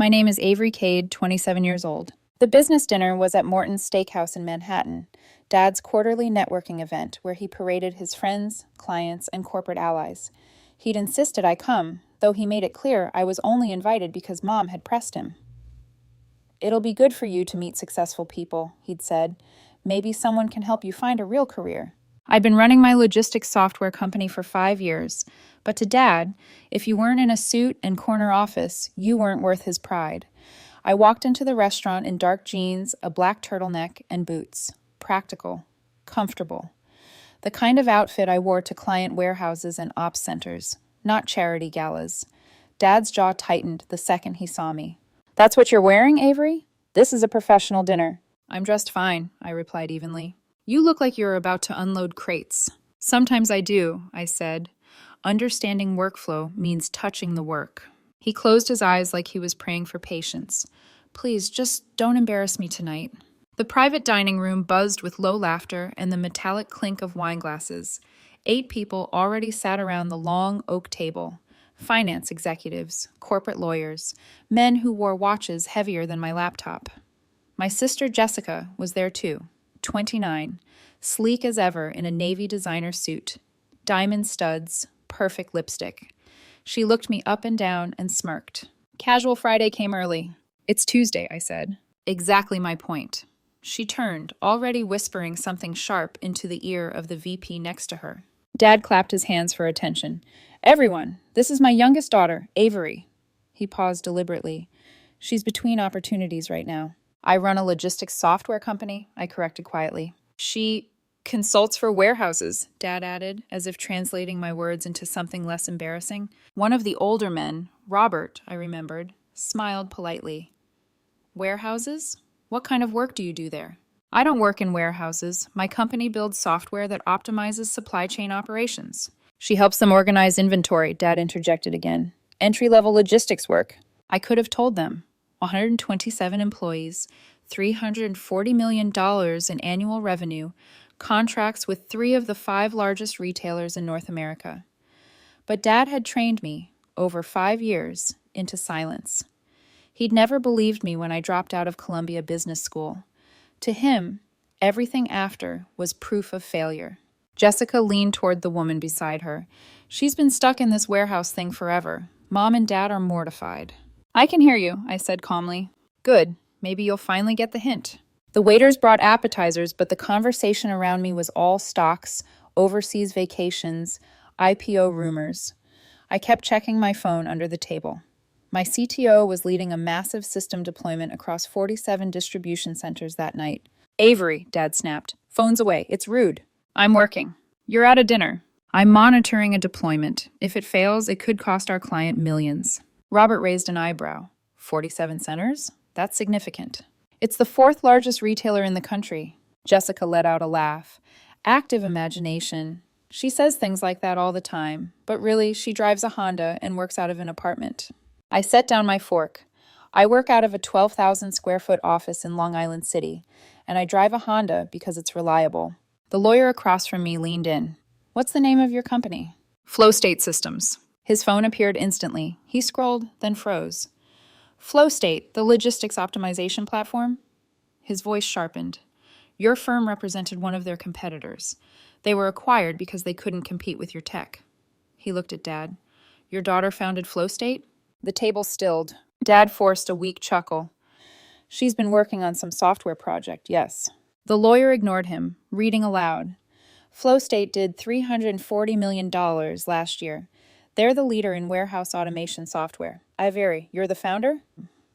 My name is Averie Kade, 27 years old. The business dinner was at Morton's Steakhouse in Manhattan, Dad's quarterly networking event where he paraded his friends, clients, and corporate allies. He'd insisted I come, though he made it clear I was only invited because Mom had pressed him. "It'll be good for you to meet successful people," he'd said. "Maybe someone can help you find a real career." I'd been running my logistics software company for 5 years, but to Dad, if you weren't in a suit and corner office, you weren't worth his pride. I walked into the restaurant in dark jeans, a black turtleneck, and boots. Practical, comfortable. The kind of outfit I wore to client warehouses and ops centers, not charity galas. Dad's jaw tightened the second he saw me. "That's what you're wearing, Averie? This is a professional dinner." "I'm dressed fine," I replied evenly. "You look like you're about to unload crates." "Sometimes I do," I said. Understanding workflow means touching the work. He closed his eyes like he was praying for patience. "Please, just don't embarrass me tonight." The private dining room buzzed with low laughter and the metallic clink of wine glasses. 8 people already sat around the long oak table. Finance executives, corporate lawyers, men who wore watches heavier than my laptop. My sister Jessica was there too, 29, sleek as ever in a navy designer suit. Diamond studs, perfect lipstick. She looked me up and down and smirked. "Casual Friday came early." "It's Tuesday," I said. "Exactly my point." She turned, already whispering something sharp into the ear of the VP next to her. Dad clapped his hands for attention. "Everyone, this is my youngest daughter, Averie." He paused deliberately. "She's between opportunities right now." "I run a logistics software company," I corrected quietly. "She consults for warehouses," Dad added, as if translating my words into something less embarrassing. One of the older men, Robert, I remembered, smiled politely. "Warehouses? What kind of work do you do there?" "I don't work in warehouses. My company builds software that optimizes supply chain operations." "She helps them organize inventory," Dad interjected again. "Entry-level logistics work." I could have told them. 127 employees, $340 million in annual revenue, contracts with 3 of the 5 largest retailers in North America. But Dad had trained me, over 5 years, into silence. He'd never believed me when I dropped out of Columbia Business School. To him, everything after was proof of failure. Jessica leaned toward the woman beside her. "She's been stuck in this warehouse thing forever. Mom and Dad are mortified." "I can hear you," I said calmly. "Good. Maybe you'll finally get the hint." The waiters brought appetizers, but the conversation around me was all stocks, overseas vacations, IPO rumors. I kept checking my phone under the table. My CTO was leading a massive system deployment across 47 distribution centers that night. "Averie," Dad snapped. "Phone's away. It's rude." "I'm working." "You're at a dinner." "I'm monitoring a deployment. If it fails, it could cost our client millions." Robert raised an eyebrow. 47 centers? That's significant. "It's the 4th largest retailer in the country." Jessica let out a laugh. Active imagination. She says things like that all the time, but really, she drives a Honda and works out of an apartment. I set down my fork. I work out of a 12,000 square foot office in Long Island City, and I drive a Honda because it's reliable. The lawyer across from me leaned in. "What's the name of your company?" "Flow State Systems." His phone appeared instantly. He scrolled, then froze. "Flow State, the logistics optimization platform?" His voice sharpened. "Your firm represented one of their competitors. They were acquired because they couldn't compete with your tech." He looked at Dad. "Your daughter founded Flow State?" The table stilled. Dad forced a weak chuckle. "She's been working on some software project, yes." The lawyer ignored him, reading aloud. "Flow State did $340 million last year. They're the leader in warehouse automation software. Averie, you're the founder?"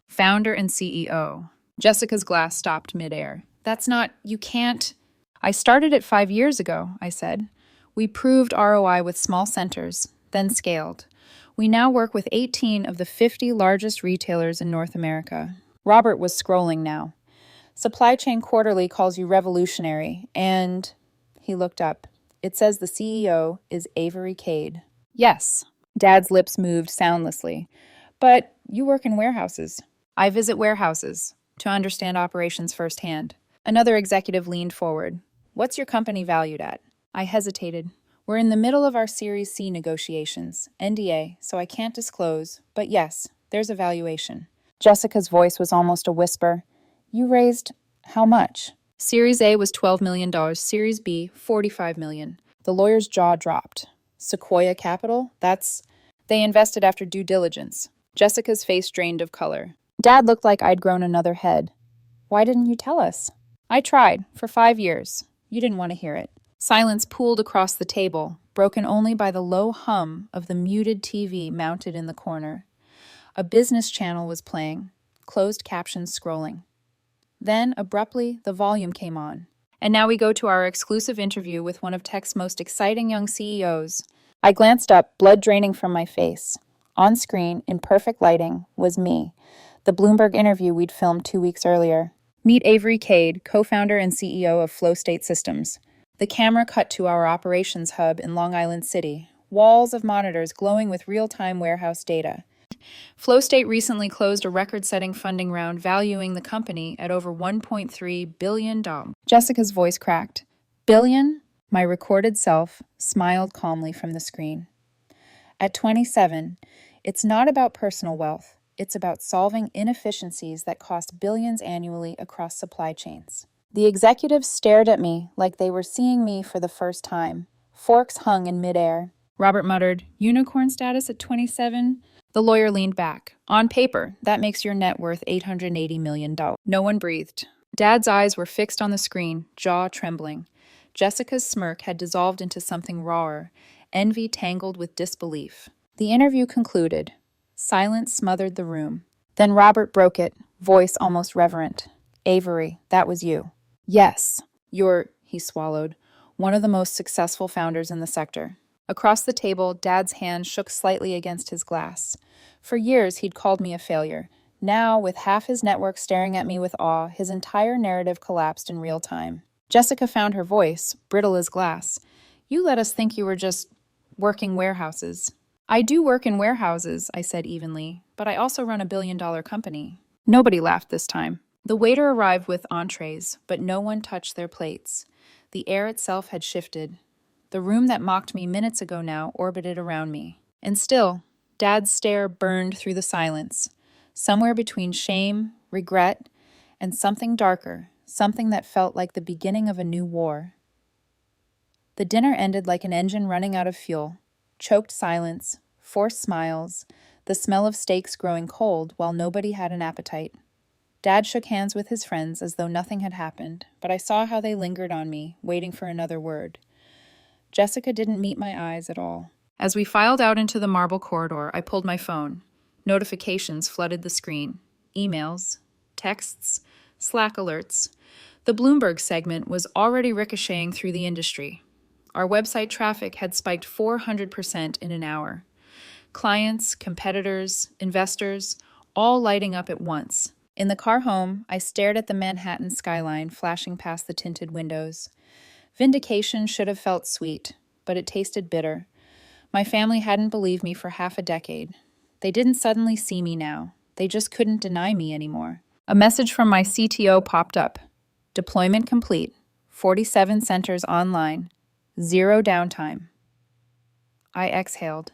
"Founder and CEO." Jessica's glass stopped midair. You can't." "I started it 5 years ago," I said. "We proved ROI with small centers, then scaled. We now work with 18 of the 50 largest retailers in North America." Robert was scrolling now. "Supply Chain Quarterly calls you revolutionary, and..." He looked up. "It says the CEO is Averie Kade." "Yes." Dad's lips moved soundlessly. "But you work in warehouses." "I visit warehouses to understand operations firsthand." Another executive leaned forward. "What's your company valued at?" I hesitated. "We're in the middle of our Series C negotiations, NDA, so I can't disclose, but yes, there's a valuation." Jessica's voice was almost a whisper. You raised how much? Series A was $12 million, Series B, $45 million. The lawyer's jaw dropped. Sequoia Capital? They invested after due diligence. Jessica's face drained of color. Dad looked like I'd grown another head. Why didn't you tell us? I tried, for 5 years. You didn't want to hear it. Silence pooled across the table, broken only by the low hum of the muted TV mounted in the corner. A business channel was playing, closed captions scrolling. Then, abruptly, the volume came on. And now we go to our exclusive interview with one of tech's most exciting young CEOs. I glanced up, blood draining from my face. On screen, in perfect lighting, was me, the Bloomberg interview we'd filmed 2 weeks earlier. Meet Averie Kade, co-founder and CEO of Flow State Systems. The camera cut to our operations hub in Long Island City, walls of monitors glowing with real-time warehouse data. Flow State recently closed a record-setting funding round valuing the company at over $1.3 billion. Jessica's voice cracked. Billion? My recorded self smiled calmly from the screen. At 27, it's not about personal wealth. It's about solving inefficiencies that cost billions annually across supply chains. The executives stared at me like they were seeing me for the first time. Forks hung in midair. Robert muttered, "Unicorn status at 27? The lawyer leaned back. On paper, that makes your net worth $880 million. No one breathed. Dad's eyes were fixed on the screen, jaw trembling. Jessica's smirk had dissolved into something rawer, envy tangled with disbelief. The interview concluded. Silence smothered the room. Then Robert broke it, voice almost reverent. Averie, that was you. Yes, he swallowed, one of the most successful founders in the sector. Across the table, Dad's hand shook slightly against his glass. For years, he'd called me a failure. Now, with half his network staring at me with awe, his entire narrative collapsed in real time. Jessica found her voice, brittle as glass. You let us think you were just working warehouses. I do work in warehouses, I said evenly, but I also run a billion-dollar company. Nobody laughed this time. The waiter arrived with entrees, but no one touched their plates. The air itself had shifted. The room that mocked me minutes ago now orbited around me. And still, Dad's stare burned through the silence, somewhere between shame, regret, and something darker, something that felt like the beginning of a new war. The dinner ended like an engine running out of fuel. Choked silence, forced smiles, the smell of steaks growing cold while nobody had an appetite. Dad shook hands with his friends as though nothing had happened, but I saw how they lingered on me, waiting for another word. Jessica didn't meet my eyes at all. As we filed out into the marble corridor, I pulled my phone. Notifications flooded the screen. Emails, texts, Slack alerts. The Bloomberg segment was already ricocheting through the industry. Our website traffic had spiked 400% in an hour. Clients, competitors, investors, all lighting up at once. In the car home, I stared at the Manhattan skyline flashing past the tinted windows. Vindication should have felt sweet, but it tasted bitter. My family hadn't believed me for half a decade. They didn't suddenly see me now. They just couldn't deny me anymore. A message from my CTO popped up. Deployment complete. 47 centers online. 0 downtime. I exhaled.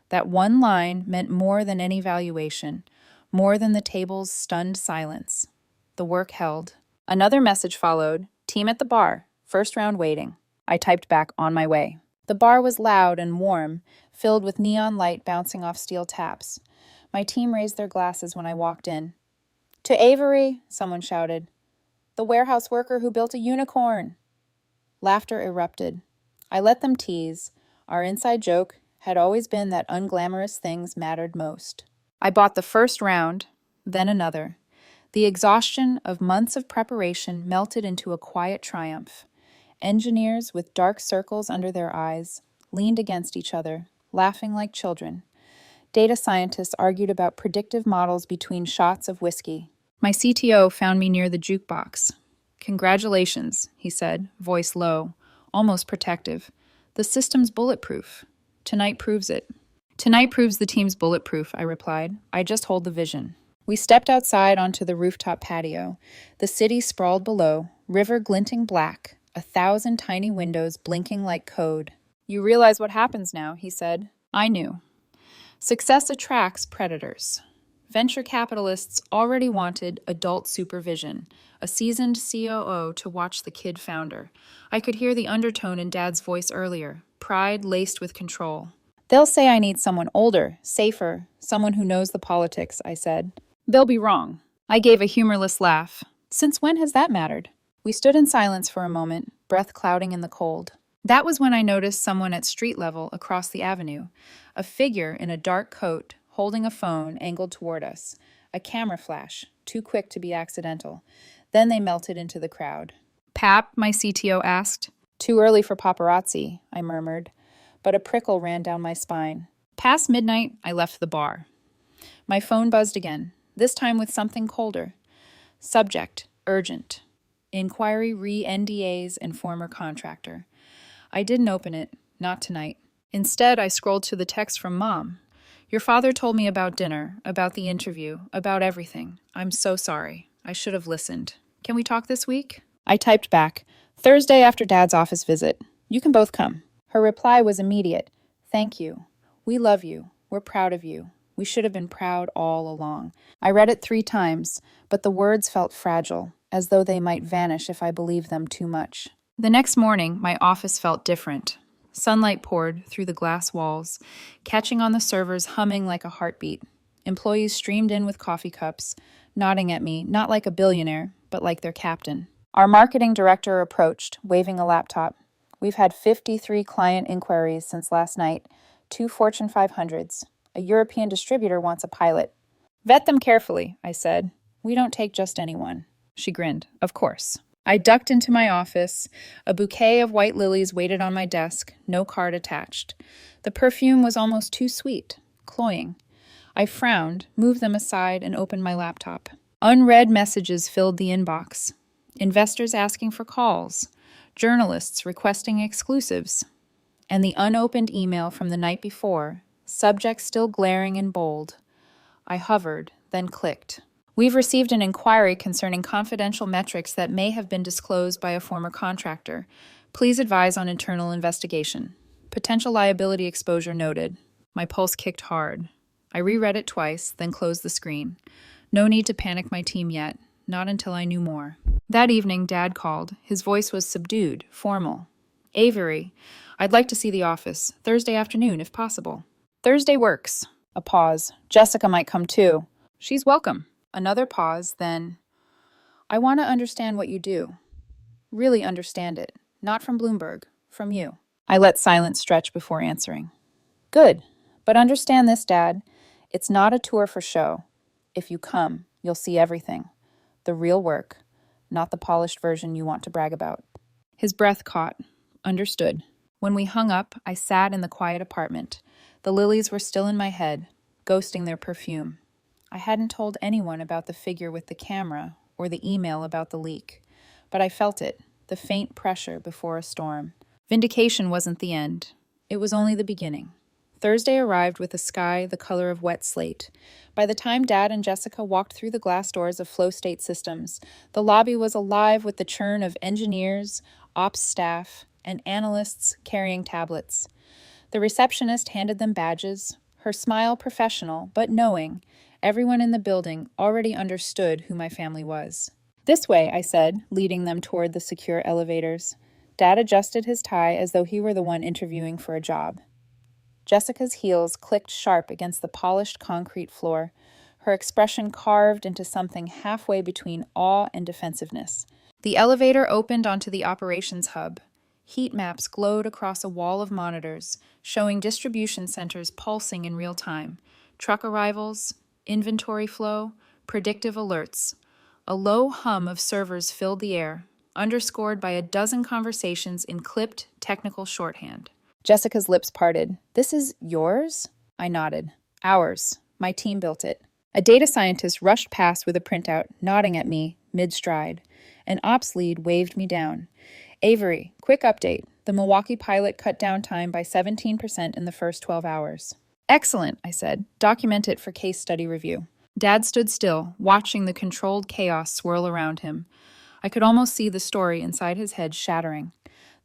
That one line meant more than any valuation, more than the table's stunned silence. The work held. Another message followed. Team at the bar. First round waiting. I typed back, on my way. The bar was loud and warm, filled with neon light bouncing off steel taps. My team raised their glasses when I walked in. To Averie, someone shouted. The warehouse worker who built a unicorn. Laughter erupted. I let them tease. Our inside joke had always been that unglamorous things mattered most. I bought the first round, then another. The exhaustion of months of preparation melted into a quiet triumph. Engineers with dark circles under their eyes leaned against each other, laughing like children. Data scientists argued about predictive models between shots of whiskey. My CTO found me near the jukebox. Congratulations, he said, voice low, almost protective. The system's bulletproof. Tonight proves it. Tonight proves the team's bulletproof, I replied. I just hold the vision. We stepped outside onto the rooftop patio. The city sprawled below, river glinting black, 1,000 tiny windows blinking like code. You realize what happens now, he said. I knew. Success attracts predators. Venture capitalists already wanted adult supervision, a seasoned COO to watch the kid founder. I could hear the undertone in Dad's voice earlier, pride laced with control. They'll say I need someone older, safer, someone who knows the politics, I said. They'll be wrong. I gave a humorless laugh. Since when has that mattered? We stood in silence for a moment, breath clouding in the cold. That was when I noticed someone at street level across the avenue, a figure in a dark coat holding a phone angled toward us, a camera flash, too quick to be accidental. Then they melted into the crowd. Pap, my CTO asked. Too early for paparazzi, I murmured, but a prickle ran down my spine. Past midnight, I left the bar. My phone buzzed again, this time with something colder. Subject, urgent. Inquiry re-NDAs and former contractor. I didn't open it, not tonight. Instead, I scrolled to the text from Mom. Your father told me about dinner, about the interview, about everything. I'm so sorry. I should have listened. Can we talk this week? I typed back, Thursday after Dad's office visit. You can both come. Her reply was immediate. Thank you. We love you. We're proud of you. We should have been proud all along. I read it 3 times, but the words felt fragile, as though they might vanish if I believed them too much. The next morning, my office felt different. Sunlight poured through the glass walls, catching on the servers humming like a heartbeat. Employees streamed in with coffee cups, nodding at me, not like a billionaire, but like their captain. Our marketing director approached, waving a laptop. We've had 53 client inquiries since last night, 2 Fortune 500s. A European distributor wants a pilot. Vet them carefully, I said. We don't take just anyone. She grinned. Of course. I ducked into my office. A bouquet of white lilies waited on my desk, no card attached. The perfume was almost too sweet, cloying. I frowned, moved them aside, and opened my laptop. Unread messages filled the inbox. Investors asking for calls, journalists requesting exclusives, and the unopened email from the night before, subject still glaring in bold. I hovered, then clicked. We've received an inquiry concerning confidential metrics that may have been disclosed by a former contractor. Please advise on internal investigation. Potential liability exposure noted. My pulse kicked hard. I reread it twice, then closed the screen. No need to panic my team yet, not until I knew more. That evening, Dad called. His voice was subdued, formal. Averie, I'd like to see the office. Thursday afternoon, if possible. Thursday works. A pause. Jessica might come too. She's welcome. Another pause, then, I want to understand what you do. Really understand it. Not from Bloomberg, from you. I let silence stretch before answering. Good, but understand this, Dad. It's not a tour for show. If you come, you'll see everything. The real work, not the polished version you want to brag about. His breath caught. Understood. When we hung up, I sat in the quiet apartment. The lilies were still in my head, ghosting their perfume. I hadn't told anyone about the figure with the camera or the email about the leak, but I felt it, the faint pressure before a storm. Vindication wasn't the end. It was only the beginning. Thursday arrived with a sky the color of wet slate. By the time Dad and Jessica walked through the glass doors of Flow State Systems, the lobby was alive with the churn of engineers, ops staff, and analysts carrying tablets. The receptionist handed them badges, her smile professional but knowing. Everyone in the building already understood who my family was. This way, I said, leading them toward the secure elevators. Dad adjusted his tie as though he were the one interviewing for a job. Jessica's heels clicked sharp against the polished concrete floor, her expression carved into something halfway between awe and defensiveness. The elevator opened onto the operations hub. Heat maps glowed across a wall of monitors, showing distribution centers pulsing in real time. Truck arrivals, inventory flow, predictive alerts. A low hum of servers filled the air, underscored by a dozen conversations in clipped, technical shorthand. Jessica's lips parted. This is yours? I nodded. Ours. My team built it. A data scientist rushed past with a printout, nodding at me, mid-stride. An ops lead waved me down. Averie, quick update. The Milwaukee pilot cut down time by 17% in the first 12 hours. Excellent, I said. Document it for case study review. Dad stood still, watching the controlled chaos swirl around him. I could almost see the story inside his head shattering.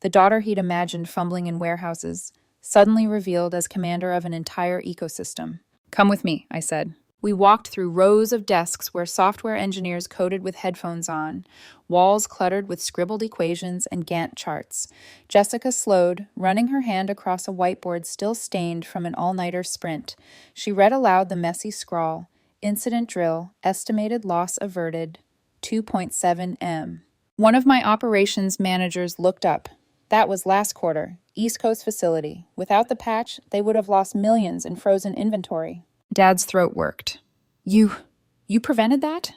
The daughter he'd imagined fumbling in warehouses, suddenly revealed as commander of an entire ecosystem. Come with me, I said. We walked through rows of desks where software engineers coded with headphones on, walls cluttered with scribbled equations and Gantt charts. Jessica slowed, running her hand across a whiteboard still stained from an all-nighter sprint. She read aloud the messy scrawl. Incident drill, estimated loss averted, 2.7 M. One of my operations managers looked up. That was last quarter, East Coast facility. Without the patch, they would have lost millions in frozen inventory. Dad's throat worked. You prevented that?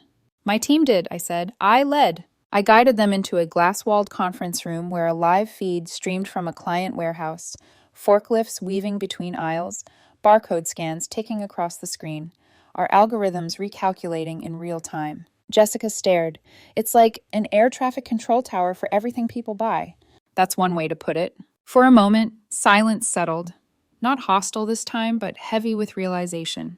My team did, I said. I led. I guided them into a glass-walled conference room where a live feed streamed from a client warehouse, forklifts weaving between aisles, barcode scans ticking across the screen, our algorithms recalculating in real time. Jessica stared. It's like an air traffic control tower for everything people buy. That's one way to put it. For a moment, silence settled. Not hostile this time, but heavy with realization.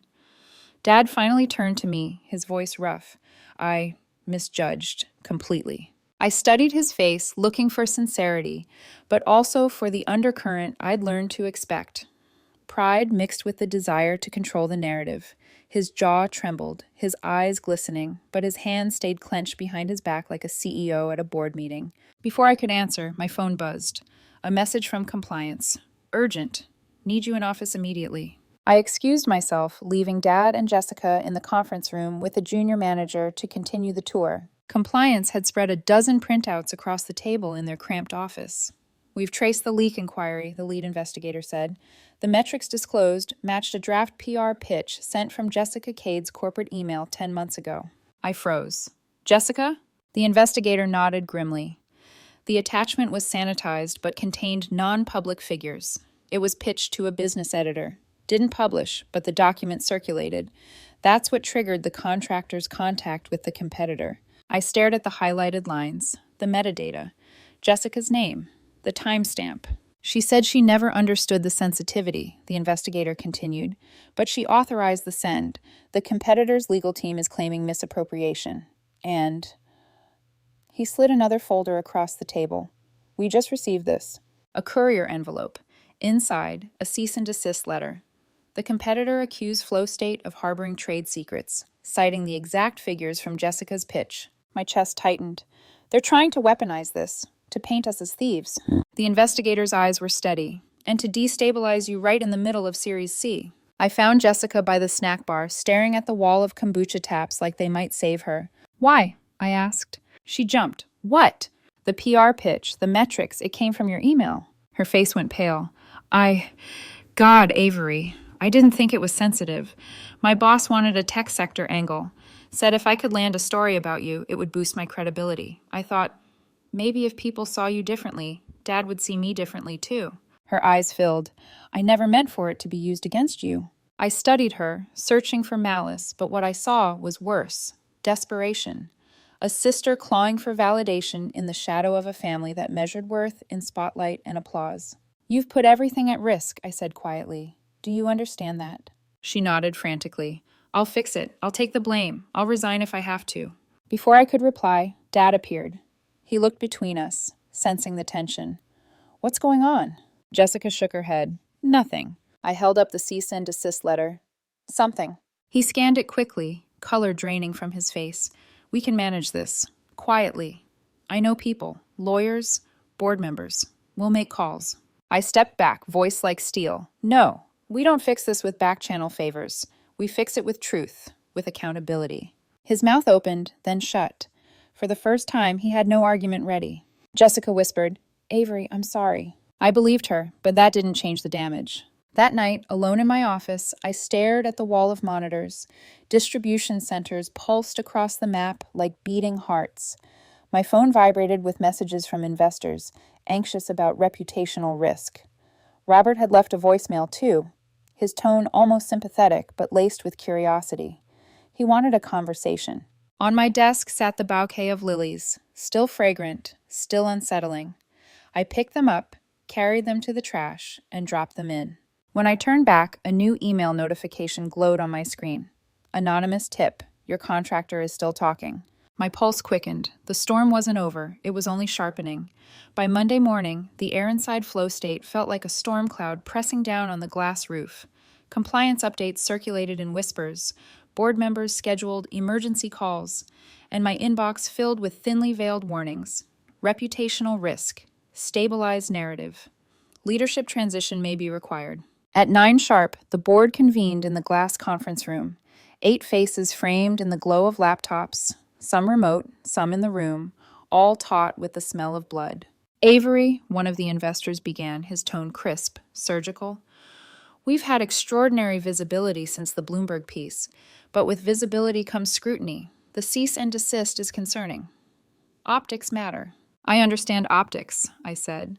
Dad finally turned to me, his voice rough. I misjudged completely. I studied his face, looking for sincerity, but also for the undercurrent I'd learned to expect. Pride mixed with the desire to control the narrative. His jaw trembled, his eyes glistening, but his hands stayed clenched behind his back like a CEO at a board meeting. Before I could answer, my phone buzzed. A message from compliance. Urgent. Need you in office immediately. I excused myself, leaving Dad and Jessica in the conference room with a junior manager to continue the tour. Compliance had spread a dozen printouts across the table in their cramped office. We've traced the leak inquiry, the lead investigator said. The metrics disclosed matched a draft PR pitch sent from Jessica Kade's corporate email 10 months ago. I froze. Jessica? The investigator nodded grimly. The attachment was sanitized but contained non-public figures. It was pitched to a business editor. Didn't publish, but the document circulated. That's what triggered the contractor's contact with the competitor. I stared at the highlighted lines, the metadata, Jessica's name, the timestamp. She said she never understood the sensitivity, the investigator continued, but she authorized the send. The competitor's legal team is claiming misappropriation. And he slid another folder across the table. We just received this. A courier envelope. Inside, a cease and desist letter. The competitor accused Flow State of harboring trade secrets, citing the exact figures from Jessica's pitch. My chest tightened. They're trying to weaponize this, to paint us as thieves. The investigator's eyes were steady, and to destabilize you right in the middle of Series C. I found Jessica by the snack bar, staring at the wall of kombucha taps like they might save her. Why? I asked. She jumped. What? The PR pitch, the metrics, it came from your email. Her face went pale. God, Averie. I didn't think it was sensitive. My boss wanted a tech sector angle. Said if I could land a story about you, it would boost my credibility. I thought, maybe if people saw you differently, Dad would see me differently too. Her eyes filled. I never meant for it to be used against you. I studied her, searching for malice, but what I saw was worse. Desperation. A sister clawing for validation in the shadow of a family that measured worth in spotlight and applause. You've put everything at risk, I said quietly. Do you understand that? She nodded frantically. I'll fix it. I'll take the blame. I'll resign if I have to. Before I could reply, Dad appeared. He looked between us, sensing the tension. What's going on? Jessica shook her head. Nothing. I held up the cease and desist letter. Something. He scanned it quickly, color draining from his face. We can manage this. Quietly. I know people. Lawyers. Board members. We'll make calls. I stepped back, voice like steel. No. We don't fix this with back-channel favors. We fix it with truth, with accountability. His mouth opened, then shut. For the first time, he had no argument ready. Jessica whispered, Averie, I'm sorry. I believed her, but that didn't change the damage. That night, alone in my office, I stared at the wall of monitors. Distribution centers pulsed across the map like beating hearts. My phone vibrated with messages from investors, anxious about reputational risk. Robert had left a voicemail, too. His tone almost sympathetic, but laced with curiosity. He wanted a conversation. On my desk sat the bouquet of lilies, still fragrant, still unsettling. I picked them up, carried them to the trash, and dropped them in. When I turned back, a new email notification glowed on my screen. Anonymous tip. Your contractor is still talking. My pulse quickened. The storm wasn't over. It was only sharpening. By Monday morning, the air inside Flow State felt like a storm cloud pressing down on the glass roof. Compliance updates circulated in whispers. board members scheduled emergency calls, and my inbox filled with thinly veiled warnings. Reputational risk. Stabilized narrative. Leadership transition may be required. At 9 sharp, the board convened in the glass conference room. 8 faces framed in the glow of laptops, some remote, some in the room, all taut with the smell of blood. Averie, one of the investors began, his tone crisp, surgical. We've had extraordinary visibility since the Bloomberg piece, but with visibility comes scrutiny. The cease and desist is concerning. Optics matter. I understand optics, I said,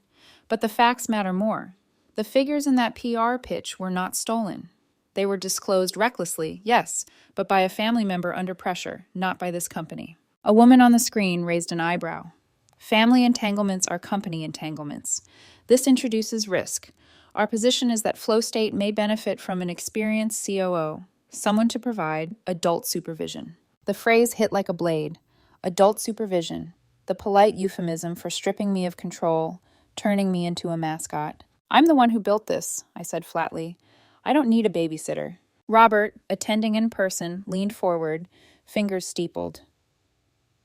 but the facts matter more. The figures in that PR pitch were not stolen. They were disclosed recklessly, yes, but by a family member under pressure, not by this company. A woman on the screen raised an eyebrow. Family entanglements are company entanglements. This introduces risk. Our position is that Flow State may benefit from an experienced COO, someone to provide adult supervision. The phrase hit like a blade. Adult supervision, the polite euphemism for stripping me of control, turning me into a mascot. I'm the one who built this, I said flatly. I don't need a babysitter. Robert, attending in person, leaned forward, fingers steepled.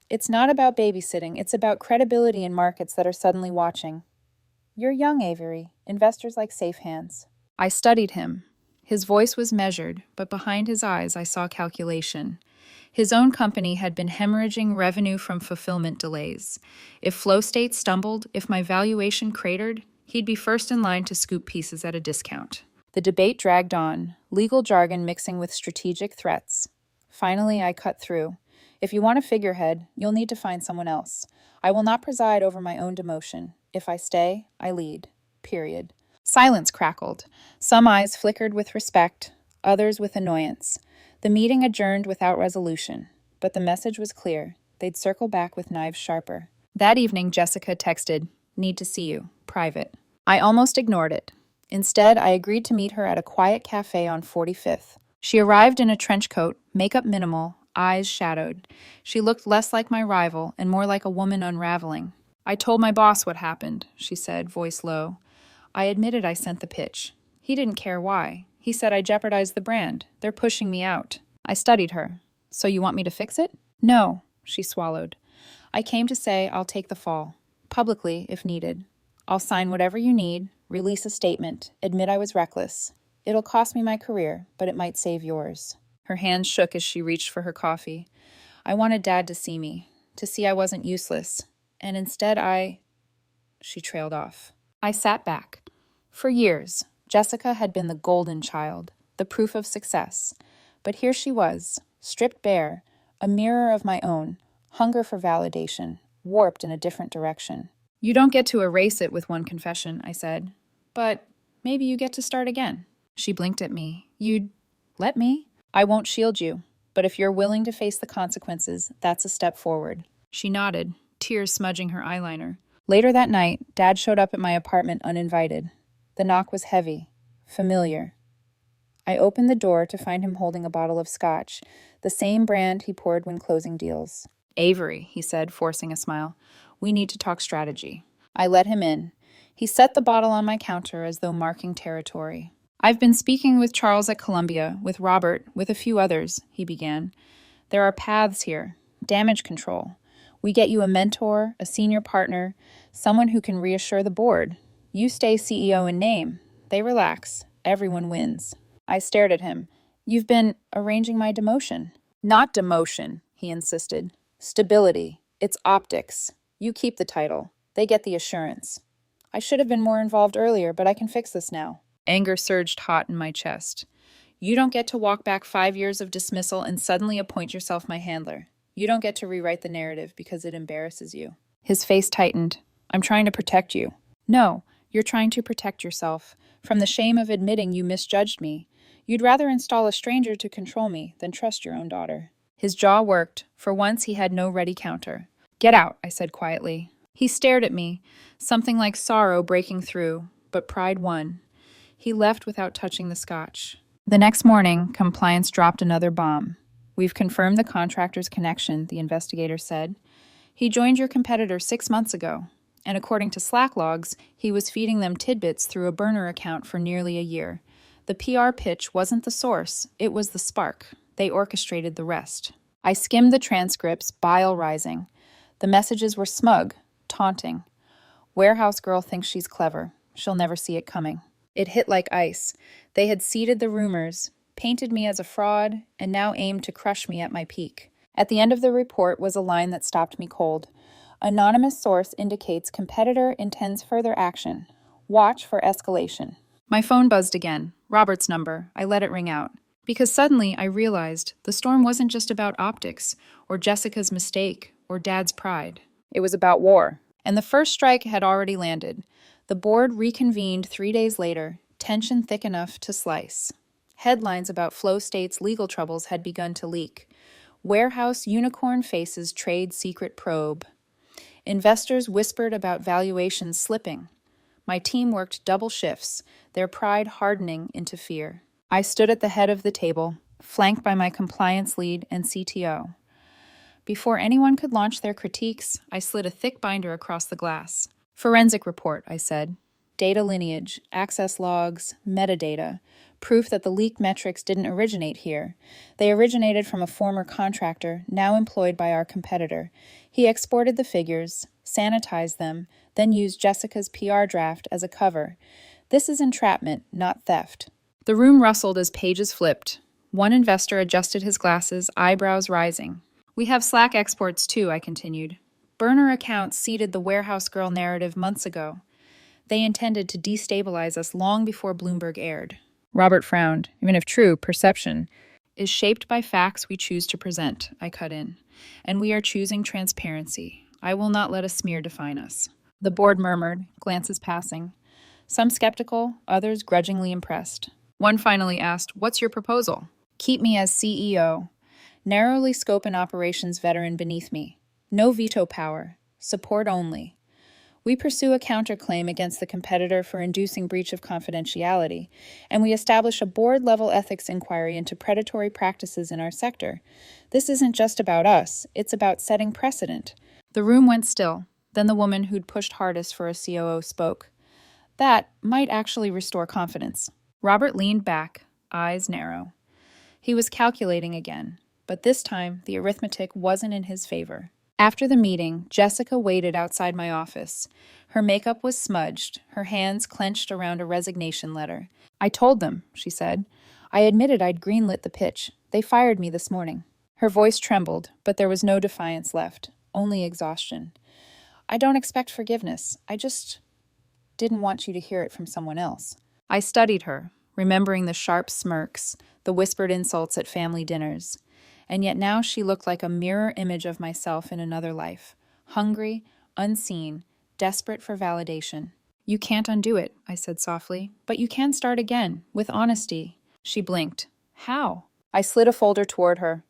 It's not about babysitting, it's about credibility in markets that are suddenly watching. You're young, Averie. Investors like safe hands. I studied him. His voice was measured, but behind his eyes I saw calculation. His own company had been hemorrhaging revenue from fulfillment delays. If Flow State stumbled, if my valuation cratered, he'd be first in line to scoop pieces at a discount. The debate dragged on, legal jargon mixing with strategic threats. Finally, I cut through. If you want a figurehead, you'll need to find someone else. I will not preside over my own demotion. If I stay, I lead. Period. Silence crackled. Some eyes flickered with respect, others with annoyance. The meeting adjourned without resolution, but the message was clear. They'd circle back with knives sharper. That evening, Jessica texted, "Need to see you. Private." I almost ignored it. Instead, I agreed to meet her at a quiet cafe on 45th. She arrived in a trench coat, makeup minimal, eyes shadowed. She looked less like my rival and more like a woman unraveling. I told my boss what happened, she said, voice low. I admitted I sent the pitch. He didn't care why. He said I jeopardized the brand. They're pushing me out. I studied her. So you want me to fix it? No, she swallowed. I came to say I'll take the fall. Publicly, if needed. I'll sign whatever you need, release a statement, admit I was reckless. It'll cost me my career, but it might save yours. Her hands shook as she reached for her coffee. I wanted Dad to see me, to see I wasn't useless. And instead She trailed off. I sat back. For years, Jessica had been the golden child, the proof of success. But here she was, stripped bare, a mirror of my own, hunger for validation, warped in a different direction. You don't get to erase it with one confession, I said. But maybe you get to start again. She blinked at me. You'd let me? I won't shield you, but if you're willing to face the consequences, that's a step forward. She nodded, tears smudging her eyeliner. Later that night, Dad showed up at my apartment uninvited. The knock was heavy, familiar. I opened the door to find him holding a bottle of scotch, the same brand he poured when closing deals. Averie, he said, forcing a smile. We need to talk strategy. I let him in. He set the bottle on my counter as though marking territory. I've been speaking with Charles at Columbia, with Robert, with a few others, he began. There are paths here. Damage control. We get you a mentor, a senior partner, someone who can reassure the board. You stay CEO in name. They relax. Everyone wins. I stared at him. You've been arranging my demotion. Not demotion, he insisted. Stability. It's optics. You keep the title. They get the assurance. I should have been more involved earlier, but I can fix this now. Anger surged hot in my chest. You don't get to walk back 5 years of dismissal and suddenly appoint yourself my handler. You don't get to rewrite the narrative because it embarrasses you. His face tightened. I'm trying to protect you. No, you're trying to protect yourself from the shame of admitting you misjudged me. You'd rather install a stranger to control me than trust your own daughter. His jaw worked. For once, he had no ready counter. Get out, I said quietly. He stared at me, something like sorrow breaking through, but pride won. He left without touching the scotch. The next morning, compliance dropped another bomb. We've confirmed the contractor's connection, the investigator said. He joined your competitor 6 months ago, and according to Slack logs, he was feeding them tidbits through a burner account for nearly a year. The PR pitch wasn't the source, it was the spark. They orchestrated the rest. I skimmed the transcripts, bile rising. The messages were smug, taunting. Warehouse girl thinks she's clever. She'll never see it coming. It hit like ice. They had seeded the rumors, painted me as a fraud, and now aimed to crush me at my peak. At the end of the report was a line that stopped me cold. Anonymous source indicates competitor intends further action. Watch for escalation. My phone buzzed again. Robert's number. I let it ring out. Because suddenly I realized the storm wasn't just about optics, or Jessica's mistake, or Dad's pride. It was about war. And the first strike had already landed. The board reconvened 3 days later, tension thick enough to slice. Headlines about Flow State's legal troubles had begun to leak. Warehouse unicorn faces trade secret probe. Investors whispered about valuations slipping. My team worked double shifts, their pride hardening into fear. I stood at the head of the table, flanked by my compliance lead and CTO. Before anyone could launch their critiques, I slid a thick binder across the glass. Forensic report, I said. Data lineage, access logs, metadata, proof that the leaked metrics didn't originate here. They originated from a former contractor, now employed by our competitor. He exported the figures, sanitized them, then used Jessica's PR draft as a cover. This is entrapment, not theft. The room rustled as pages flipped. One investor adjusted his glasses, eyebrows rising. We have Slack exports too, I continued. Burner accounts seeded the warehouse girl narrative months ago. They intended to destabilize us long before Bloomberg aired. Robert frowned. Even if true, perception is shaped by facts we choose to present, I cut in. And we are choosing transparency. I will not let a smear define us. The board murmured, glances passing. Some skeptical, others grudgingly impressed. One finally asked, "What's your proposal?" "Keep me as CEO. Narrowly scope an operations veteran beneath me. No veto power. Support only. We pursue a counterclaim against the competitor for inducing breach of confidentiality, and we establish a board-level ethics inquiry into predatory practices in our sector. This isn't just about us, it's about setting precedent." The room went still. Then the woman who'd pushed hardest for a COO spoke. "That might actually restore confidence." Robert leaned back, eyes narrow. He was calculating again, but this time the arithmetic wasn't in his favor. After the meeting, Jessica waited outside my office. Her makeup was smudged, her hands clenched around a resignation letter. "I told them," she said. "I admitted I'd greenlit the pitch. They fired me this morning." Her voice trembled, but there was no defiance left, only exhaustion. "I don't expect forgiveness. I just didn't want you to hear it from someone else." I studied her, remembering the sharp smirks, the whispered insults at family dinners. And yet now she looked like a mirror image of myself in another life, hungry, unseen, desperate for validation. "You can't undo it," I said softly, "but you can start again, with honesty." She blinked. "How?" I slid a folder toward her.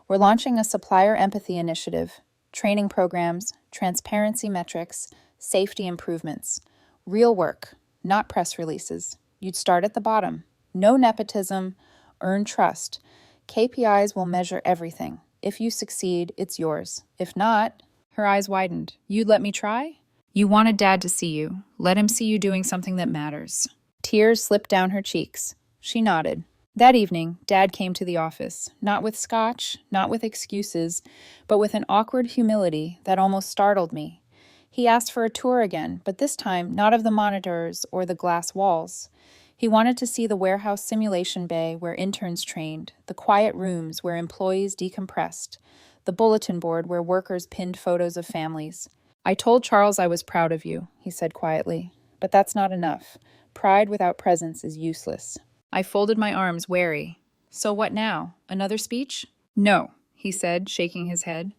"We're launching a supplier empathy initiative, training programs, transparency metrics, safety improvements. Real work, not press releases. You'd start at the bottom. No nepotism, earn trust. KPIs will measure everything. If you succeed, it's yours. If not..." Her eyes widened. "You'd let me try?" "You wanted Dad to see you. Let him see you doing something that matters." Tears slipped down her cheeks. She nodded. That evening, Dad came to the office, not with scotch, not with excuses, but with an awkward humility that almost startled me. He asked for a tour again, but this time not of the monitors or the glass walls. He wanted to see the warehouse simulation bay where interns trained, the quiet rooms where employees decompressed, the bulletin board where workers pinned photos of families. "I told Charles I was proud of you," he said quietly, "but that's not enough. Pride without presence is useless." I folded my arms, wary. "So what now? Another speech?" "No," he said, shaking his head.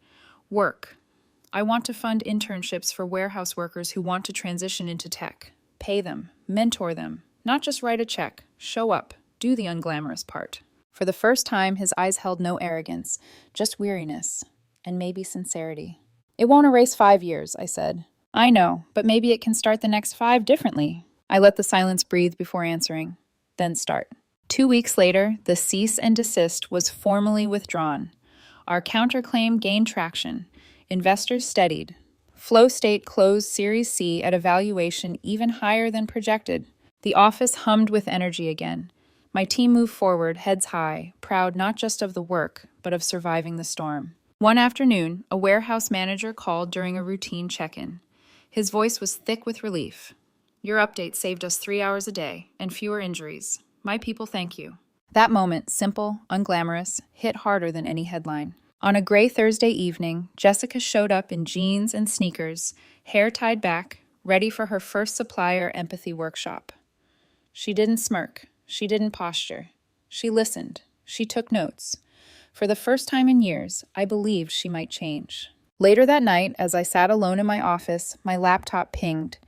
"Work. I want to fund internships for warehouse workers who want to transition into tech. Pay them, mentor them. Not just write a check. Show up. Do the unglamorous part." For the first time, his eyes held no arrogance, just weariness, and maybe sincerity. "It won't erase 5 years," I said. "I know, but maybe it can start the next 5 differently." I let the silence breathe before answering. Then start. 2 weeks later, the cease and desist was formally withdrawn. Our counterclaim gained traction. Investors steadied. Flow State closed Series C at a valuation even higher than projected. The office hummed with energy again. My team moved forward, heads high, proud not just of the work, but of surviving the storm. One afternoon, a warehouse manager called during a routine check-in. His voice was thick with relief. "Your update saved us 3 hours a day and fewer injuries. My people thank you." That moment, simple, unglamorous, hit harder than any headline. On a gray Thursday evening, Jessica showed up in jeans and sneakers, hair tied back, ready for her first supplier empathy workshop. She didn't smirk. She didn't posture. She listened. She took notes. For the first time in years, I believed she might change. Later that night, as I sat alone in my office, my laptop pinged.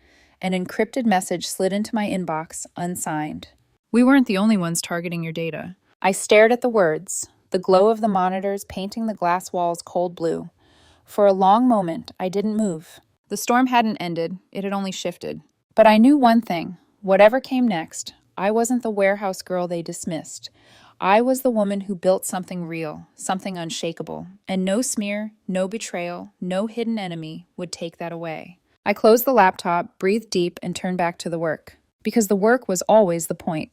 An encrypted message slid into my inbox, unsigned. "We weren't the only ones targeting your data." I stared at the words, the glow of the monitors painting the glass walls cold blue. For a long moment, I didn't move. The storm hadn't ended, it had only shifted. But I knew one thing. Whatever came next, I wasn't the warehouse girl they dismissed. I was the woman who built something real, something unshakable, and no smear, no betrayal, no hidden enemy would take that away. I closed the laptop, breathed deep, and turned back to the work. Because the work was always the point.